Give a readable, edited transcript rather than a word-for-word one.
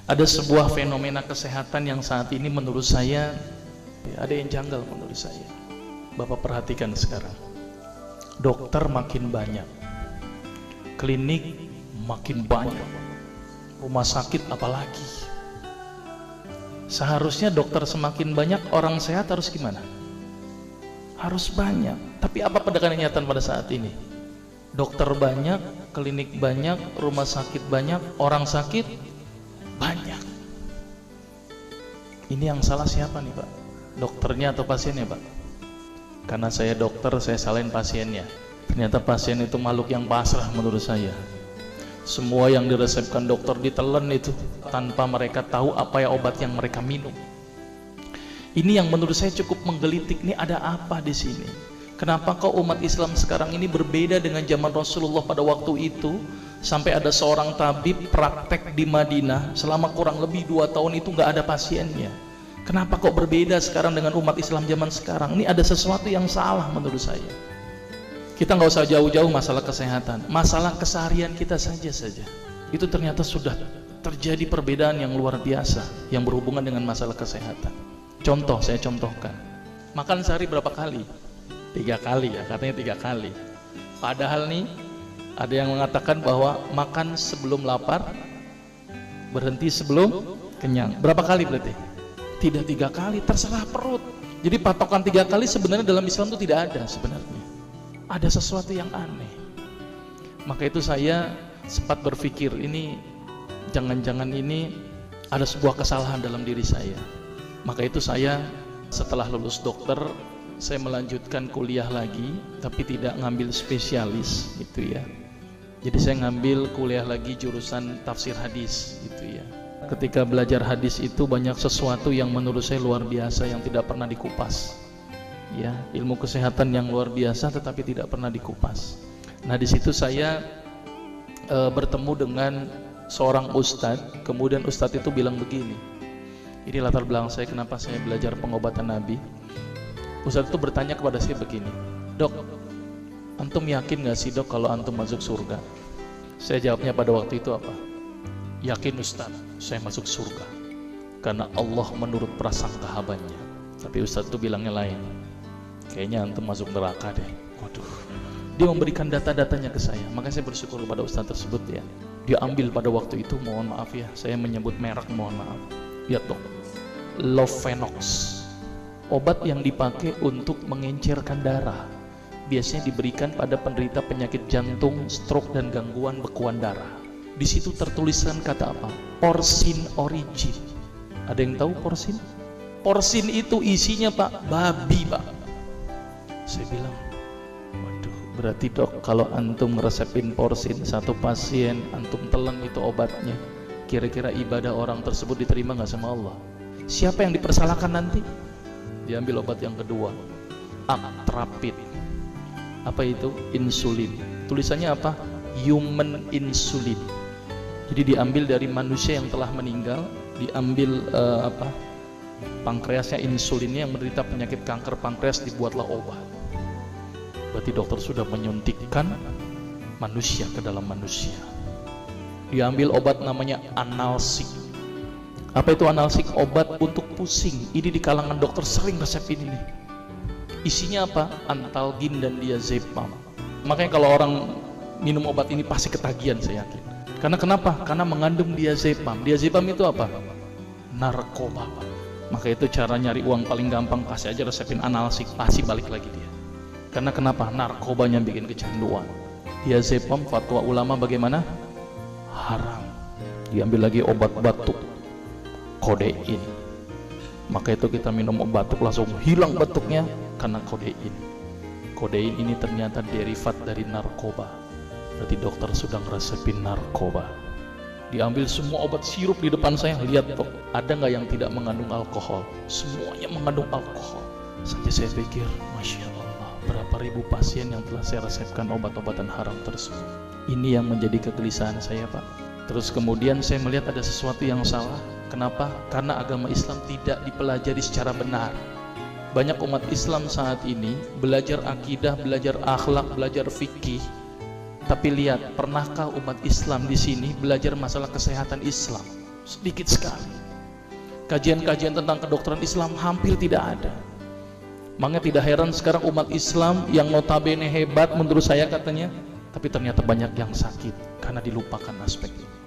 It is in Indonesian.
Ada sebuah fenomena kesehatan yang saat ini menurut saya ada yang janggal menurut saya. Bapak perhatikan sekarang, dokter makin banyak, klinik makin banyak, rumah sakit apalagi. Seharusnya dokter semakin banyak, orang sehat harus gimana? Harus banyak. Tapi apa kenyataan pada saat ini? Dokter banyak, klinik banyak, rumah sakit banyak, orang sakit banyak. Ini yang salah siapa nih Pak? Dokternya atau pasiennya Pak? Karena saya dokter, saya salahin pasiennya. Ternyata pasien itu makhluk yang pasrah menurut saya. Semua yang diresepkan dokter ditelan itu tanpa mereka tahu apa ya obat yang mereka minum. Ini yang menurut saya cukup menggelitik. Nih ada apa di sini? Kenapa kok umat Islam sekarang ini berbeda dengan zaman Rasulullah pada waktu itu? Sampai ada seorang tabib praktek di Madinah selama kurang lebih 2 tahun itu nggak ada pasiennya. Kenapa kok berbeda sekarang dengan umat Islam zaman sekarang? Ini ada sesuatu yang salah menurut saya. Kita nggak usah jauh-jauh masalah kesehatan, masalah keseharian kita saja. Itu ternyata sudah terjadi perbedaan yang luar biasa yang berhubungan dengan masalah kesehatan. Contoh, saya contohkan. Makan sehari berapa kali? 3 kali ya, katanya 3 kali. Padahal nih ada yang mengatakan bahwa makan sebelum lapar, berhenti sebelum kenyang. Berapa kali berarti? Tidak 3 kali, terserah perut. Jadi patokan 3 kali sebenarnya dalam Islam itu tidak ada sebenarnya. Ada sesuatu yang aneh. Maka itu saya sempat berpikir, ini jangan-jangan ini ada sebuah kesalahan dalam diri saya. Maka itu saya setelah lulus dokter, saya melanjutkan kuliah lagi, tapi tidak ngambil spesialis gitu ya. Jadi saya ngambil kuliah lagi jurusan tafsir hadis gitu ya. Ketika belajar hadis itu banyak sesuatu yang menurut saya luar biasa yang tidak pernah dikupas. Ya, ilmu kesehatan yang luar biasa tetapi tidak pernah dikupas. Nah, di situ saya bertemu dengan seorang ustadz. Kemudian ustadz itu bilang begini. Ini latar belakang saya kenapa saya belajar pengobatan Nabi. Ustadz itu bertanya kepada saya begini, "Dok, antum yakin gak sih dok kalau antum masuk surga?" Saya jawabnya pada waktu itu apa? "Yakin Ustadz, saya masuk surga karena Allah menurut prasangka hambanya." Tapi Ustadz itu bilangnya lain, "Kayaknya antum masuk neraka deh." Waduh, dia memberikan data-datanya ke saya. Makanya saya bersyukur kepada Ustadz tersebut ya. Dia ambil pada waktu itu, mohon maaf ya, saya menyebut merek, mohon maaf. Lihat dok, Lovenox, obat yang dipakai untuk mengencerkan darah, biasanya diberikan pada penderita penyakit jantung, stroke dan gangguan bekuan darah. Di situ tertuliskan kata apa? Porsin origin. Ada yang tahu porsin? Porsin itu isinya Pak, babi Pak. Saya bilang, waduh, berarti dok kalau antum ngeresepin porsin satu pasien, antum telan itu obatnya, kira-kira ibadah orang tersebut diterima nggak sama Allah? Siapa yang dipersalahkan nanti? Diambil obat yang kedua, Actrapid. Apa itu? Insulin. Tulisannya apa? Human insulin. Jadi diambil dari manusia yang telah meninggal, diambil pankreasnya, insulinnya, yang menderita penyakit kanker pankreas, dibuatlah obat. Berarti dokter sudah menyuntikkan manusia ke dalam manusia. Diambil obat namanya analsik. Apa itu analsik? Obat untuk pusing. Ini di kalangan dokter sering resep ini. Isinya apa? Antalgin dan diazepam. Makanya kalau orang minum obat ini pasti ketagihan, saya yakin. Karena kenapa? Karena mengandung diazepam. Diazepam itu apa? Narkoba. Maka itu cara nyari uang paling gampang, kasih aja resepin analsik, pasti balik lagi dia. Karena kenapa? Narkobanya bikin kecanduan. Diazepam, fatwa ulama bagaimana? Haram. Diambil lagi obat batuk, kodein. Maka itu kita minum obat batuk langsung hilang batuknya karena kodein. Kodein ini ternyata derivat dari narkoba. Berarti dokter sudah ngeresepin narkoba. Diambil semua obat sirup di depan saya, lihat dok, ada nggak yang tidak mengandung alkohol? Semuanya mengandung alkohol. Sampai saya pikir, Masya Allah, berapa ribu pasien yang telah saya resepkan obat-obatan haram tersebut. Ini yang menjadi kegelisahan saya Pak. Terus kemudian saya melihat ada sesuatu yang salah. Kenapa? Karena agama Islam tidak dipelajari secara benar. Banyak umat Islam saat ini belajar akidah, belajar akhlak, belajar fikih. Tapi lihat, pernahkah umat Islam di sini belajar masalah kesehatan Islam? sedikit sekali. Kajian-kajian tentang kedokteran Islam hampir tidak ada. Makanya tidak heran sekarang umat Islam yang notabene hebat menurut saya katanya, tapi ternyata banyak yang sakit karena dilupakan aspek ini.